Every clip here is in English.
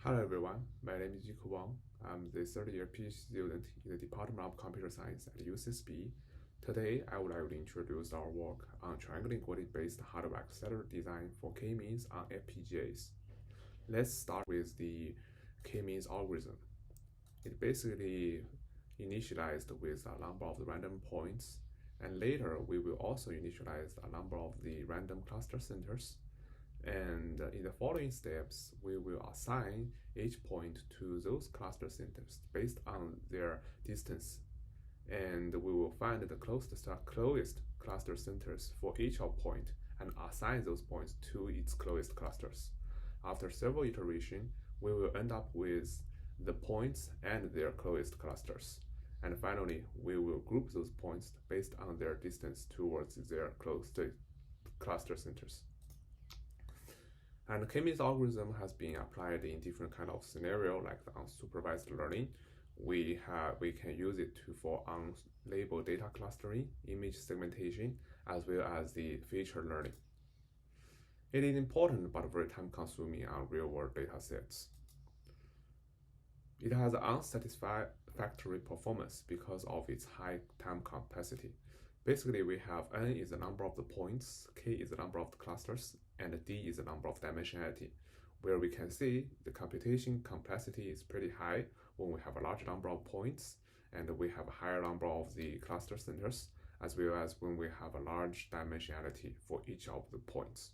Hello everyone, my name is Yuke Wang. I'm the third-year PhD student in the Department of Computer Science at UCSB. Today, I would like to introduce our work on triangle-inequality-based hardware accelerator design for k-means on FPGAs. Let's start with the k-means algorithm. It basically initialized with a number of random points, and later we will also initialize a number of the random cluster centers. And in the following steps, we will assign each point to those cluster centers based on their distance. And we will find the closest cluster centers for each point and assign those points to its closest clusters. After several iterations, we will end up with the points and their closest clusters. And finally, we will group those points based on their distance towards their closest cluster centers. And k-means algorithm has been applied in different kind of scenario, like the unsupervised learning. We can use it for unlabeled data clustering, image segmentation, as well as the feature learning. It is important but very time-consuming on real-world data sets. It has unsatisfactory performance because of its high time complexity. Basically, we have n is the number of the points, k is the number of the clusters, and d is the number of dimensionality, where we can see the computation complexity is pretty high when we have a large number of points, and we have a higher number of the cluster centers, as well as when we have a large dimensionality for each of the points.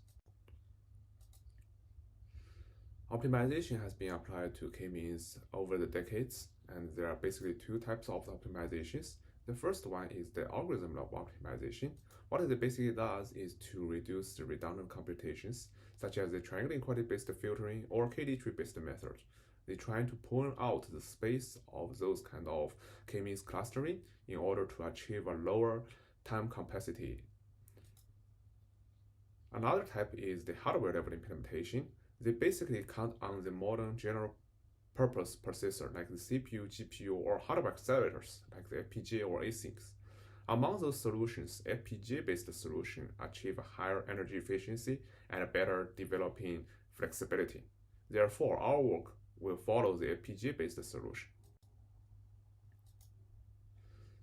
Optimization has been applied to k-means over the decades, and there are basically two types of optimizations. The first one is the algorithm level optimization. What it basically does is to reduce the redundant computations, such as the triangle-inequality-based filtering or KD tree-based method. They try to pull out the space of those kind of k-means clustering in order to achieve a lower time complexity. Another type is the hardware level implementation. They basically count on the modern general purpose processor like the CPU, GPU, or hardware accelerators like the FPGA or ASICs. Among those solutions, FPGA-based solutions achieve a higher energy efficiency and a better developing flexibility. Therefore, our work will follow the FPGA-based solution.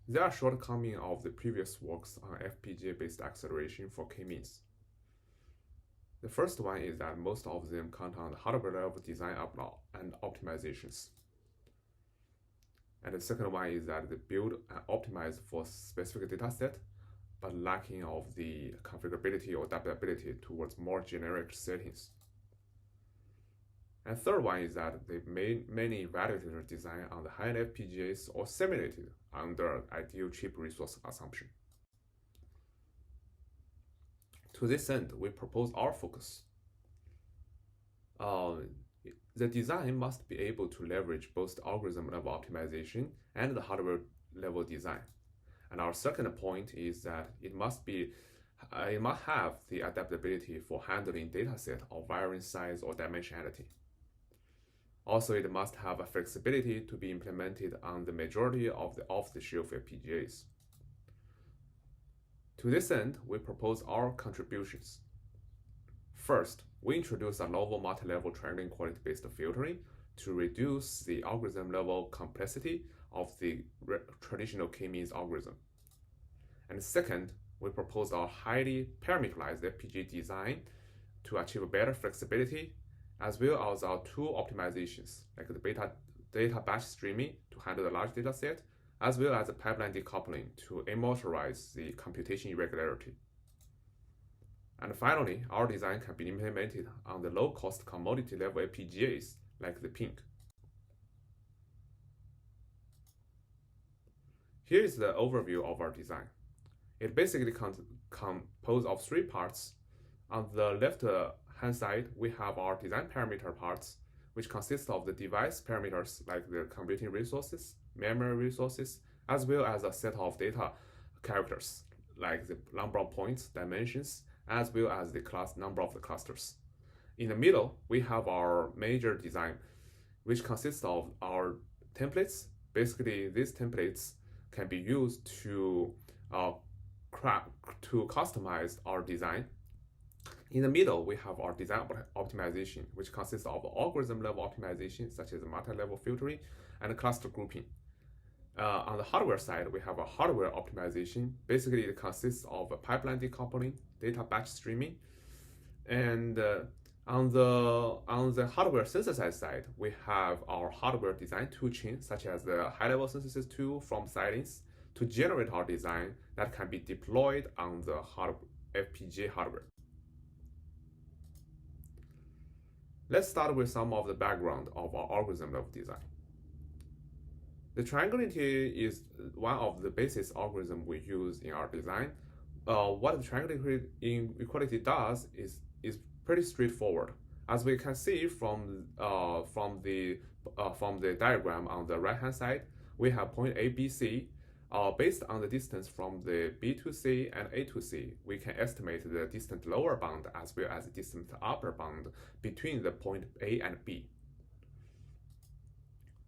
There are shortcomings of the previous works on FPGA-based acceleration for k-means. The first one is that most of them count on the hardware level design and optimizations. And the second one is that they build and optimize for specific data set, but lacking of the configurability or adaptability towards more generic settings. And third one is that they made many evaluated design on the high-end FPGAs or simulated under ideal chip resource assumption. To this end, we propose our focus. The design must be able to leverage both the algorithm level optimization and the hardware level design. And our second point is that it must have the adaptability for handling dataset of varying size or dimensionality. Also, it must have a flexibility to be implemented on the majority of the off-the-shelf FPGAs. To this end, we propose our contributions. First, we introduce a novel multi-level triangle-inequality-based filtering to reduce the algorithm-level complexity of the traditional k-means algorithm. And second, we propose our highly parameterized FPGA design to achieve better flexibility, as well as our two optimizations, like the data batch streaming to handle the large data set, as well as the pipeline decoupling to amortize the computation irregularity. And finally, our design can be implemented on the low-cost commodity-level FPGAs like the PINC. Here is the overview of our design. It basically composed of three parts. On the left-hand side, we have our design parameter parts, which consist of the device parameters like the computing resources, memory resources, as well as a set of data characters like the number of points, dimensions, as well as the number of the clusters. In the middle, we have our major design, which consists of our templates. Basically, these templates can be used to customize our design. In the middle, we have our design optimization, which consists of algorithm level optimization, such as multi-level filtering and cluster grouping. On the hardware side, we have a hardware optimization. Basically, it consists of a pipeline decoupling, data batch streaming, and on the hardware synthesis side, we have our hardware design toolchain, such as the high-level synthesis tool from Silence, to generate our design that can be deployed on the FPGA hardware. Let's start with some of the background of our algorithm level design. The Triangle-Inequality is one of the basis algorithms we use in our design. What the Triangle-Inequality does is pretty straightforward. As we can see from the diagram on the right hand side, we have point A, B, C. Based on the distance from the B to C and A to C, we can estimate the distant lower bound as well as the distant upper bound between the point A and B.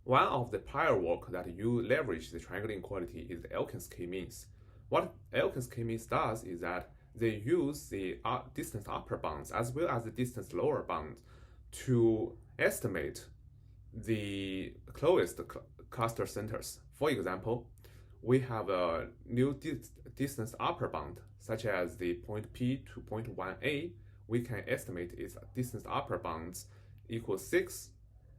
One of the prior work that you leverage the triangle inequality is the Elkin's k-means. What Elkin's k-means does is that they use the distance upper bounds as well as the distance lower bound to estimate the closest cluster centers. For example, we have a new distance upper bound, such as the point P to point 1A. We can estimate its distance upper bounds equals 6.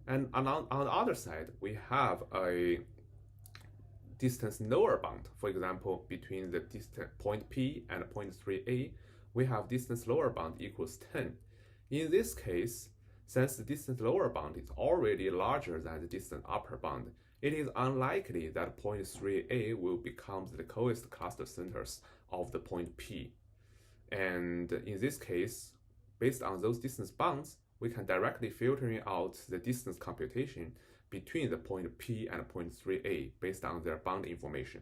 And on the other side, we have a distance lower bound. For example, between the point P and point 3A, we have distance lower bound equals 10. In this case, since the distance lower bound is already larger than the distance upper bound, it is unlikely that point 3A will become the closest cluster centers of the point P. And in this case, based on those distance bounds, we can directly filtering out the distance computation between the point P and point 3A based on their bound information.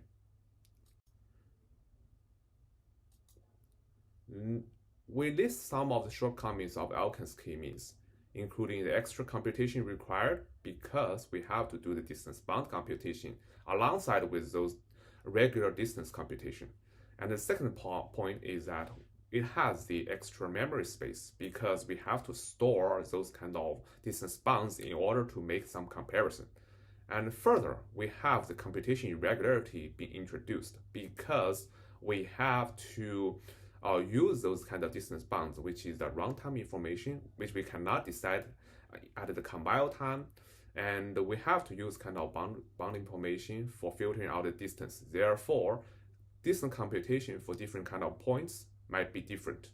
We list some of the shortcomings of Elkin's k-means, including the extra computation required because we have to do the distance bound computation alongside with those regular distance computation. And the second point is that it has the extra memory space because we have to store those kind of distance bounds in order to make some comparison. And further, we have the computation irregularity being introduced because we have to use those kind of distance bounds, which is the runtime information, which we cannot decide at the compile time. And we have to use kind of bound information for filtering out the distance. Therefore, distance computation for different kind of points might be different.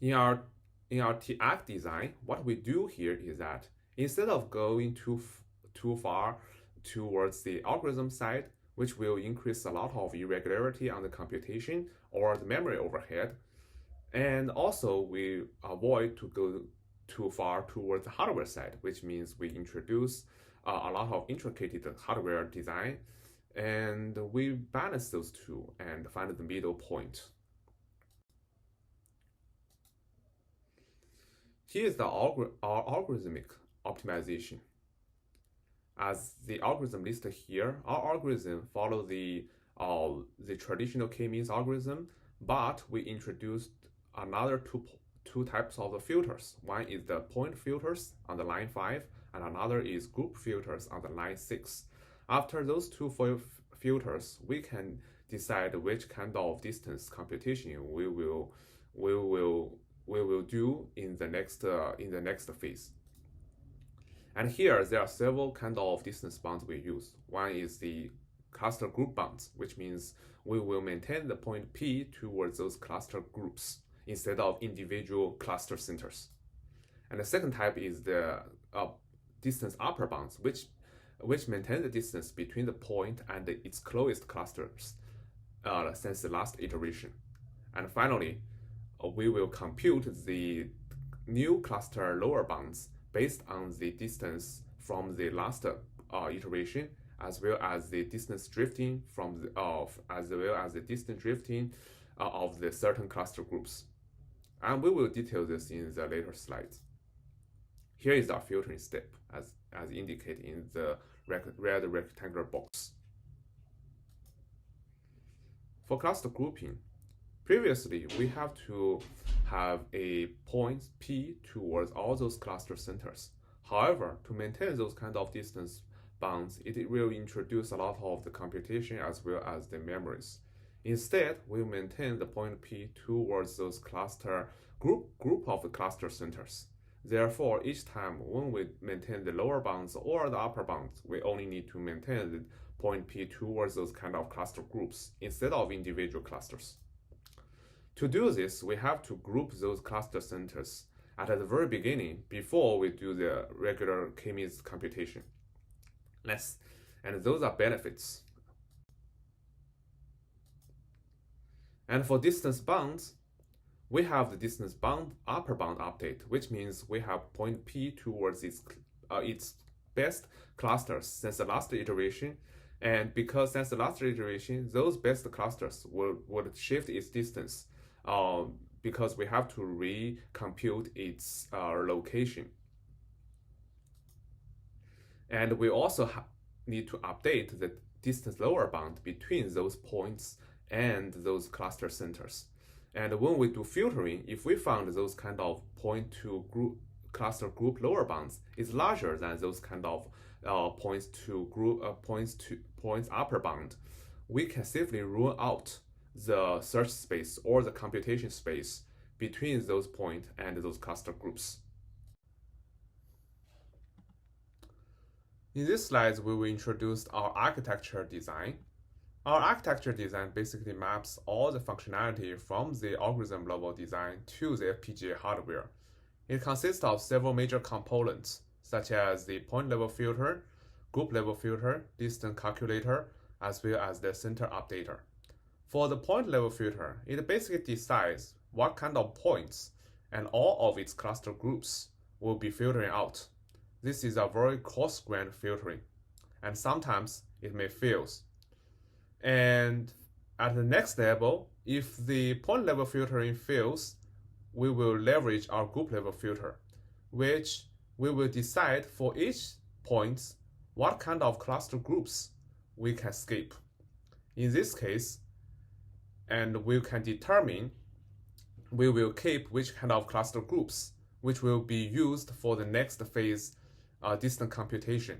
In our TiAcc design, what we do here is that instead of going too far towards the algorithm side, which will increase a lot of irregularity on the computation or the memory overhead, and also we avoid to go too far towards the hardware side, which means we introduce a lot of intricate hardware design, and we balance those two and find the middle point. Here is our algorithmic optimization. As the algorithm listed here, our algorithm follows the traditional k-means algorithm, but we introduced another two types of the filters. One is the point filters on the line 5, and another is group filters on the line 6. After those two filters, we can decide which kind of distance computation we will do in the next phase. And here there are several kind of distance bounds we use. One is the cluster group bounds, which means we will maintain the point P towards those cluster groups instead of individual cluster centers. And the second type is the distance upper bounds, which maintain the distance between the point and its closest clusters since the last iteration. And finally, we will compute the new cluster lower bounds based on the distance from the last iteration, as well as the distance drifting of the certain cluster groups. And we will detail this in the later slides. Here is our filtering step, as indicated in the red rectangular box. For cluster grouping, Previously, we have to have a point P towards all those cluster centers. However, to maintain those kind of distance bounds, it will introduce a lot of the computation as well as the memories. Instead, we maintain the point P towards those cluster group of the cluster centers. Therefore, each time when we maintain the lower bounds or the upper bounds, we only need to maintain the point P towards those kind of cluster groups instead of individual clusters. To do this, we have to group those cluster centers at the very beginning before we do the regular k-means computation. And those are benefits. And for distance bounds, we have the distance bound upper bound update, which means we have point P towards its best clusters since the last iteration. And because since the last iteration, those best clusters would shift its distance because we have to recompute its location. And we also need to update the distance lower bound between those points and those cluster centers. And when we do filtering, if we found those kind of point to group cluster group lower bounds is larger than those kind of points upper bound, we can safely rule out the search space or the computation space between those points and those cluster groups. In this slide, we will introduce our architecture design. Our architecture design basically maps all the functionality from the algorithm level design to the FPGA hardware. It consists of several major components, such as the point level filter, group level filter, distance calculator, as well as the center updater. For the point level filter, it basically decides what kind of points and all of its cluster groups will be filtering out. This is a very coarse-grained filtering, and sometimes it may fail. And at the next level, if the point level filtering fails, we will leverage our group level filter, which we will decide for each point what kind of cluster groups we can skip. In this case, and we can determine we will keep which kind of cluster groups, which will be used for the next phase distance computation.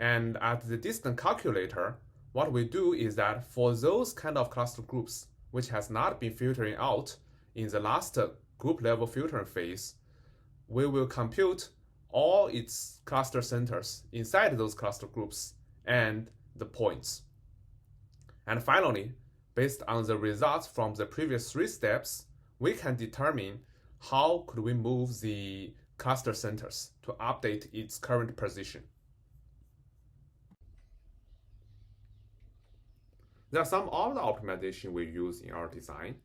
And at the distance calculator, what we do is that for those kind of cluster groups which has not been filtering out in the last group level filtering phase, we will compute all its cluster centers inside those cluster groups and the points. And finally, based on the results from the previous 3 steps, we can determine how could we move the cluster centers to update its current position. There are some other optimization we use in our design.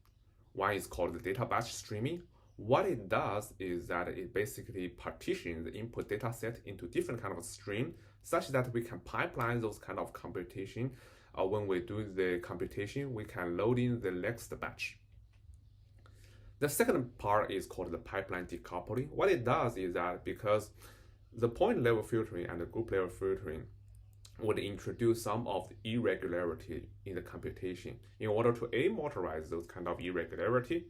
One is called the data batch streaming. What it does is that it basically partitions the input data set into different kind of stream such that we can pipeline those kind of computation. When we do the computation, we can load in the next batch. The second part is called the pipeline decoupling. What it does is that because the point level filtering and the group level filtering would introduce some of the irregularity in the computation. In order to amortize those kind of irregularity,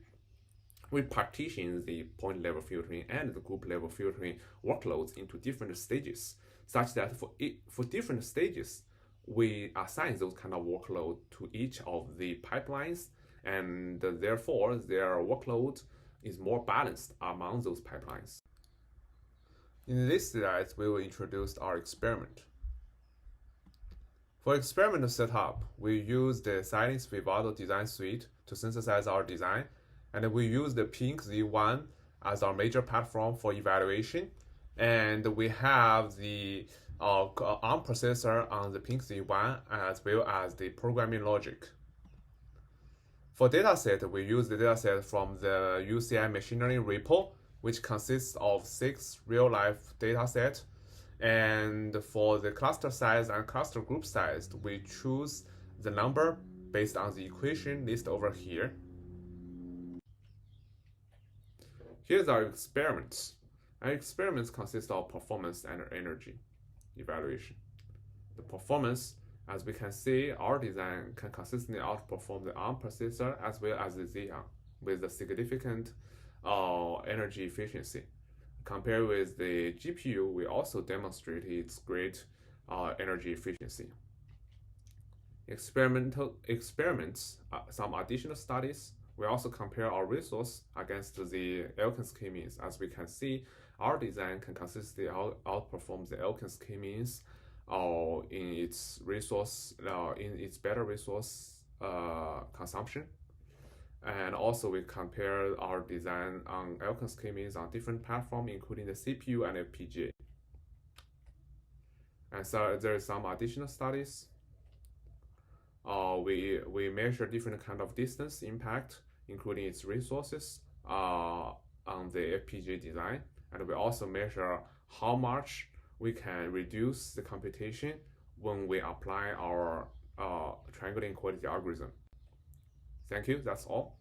we partition the point level filtering and the group level filtering workloads into different stages, such that for different stages, we assign those kind of workload to each of the pipelines, and therefore their workload is more balanced among those pipelines. In this slide, we will introduce our experiment. For experiment setup, we use the Silence Vivado design suite to synthesize our design, and we use the Pink Z1 as our major platform for evaluation, and we have the ARM processor on the Pink Z1 as well as the programming logic. For dataset, we use the dataset from the UCI machine learning repo, which consists of 6 real-life datasets. And for the cluster size and cluster group size, we choose the number based on the equation listed over here. Here's our experiments. Our experiments consist of performance and energy evaluation. The performance As we can see, our design can consistently outperform the ARM processor as well as the Xeon with a significant energy efficiency. Compared with the GPU, we also demonstrated its great energy efficiency. Experiments, some additional studies, we also compare our resource against the Elkin's k-means. As we can see, our design can consistently outperform the Elkin's k-means in its better resource consumption. And also we compare our design on Elkin's k-means on different platforms, including the CPU and FPGA. And so there are some additional studies. We measure different kind of distance impact, including its resources on the FPGA design, and we also measure how much we can reduce the computation when we apply our triangle inequality algorithm. Thank you. That's all.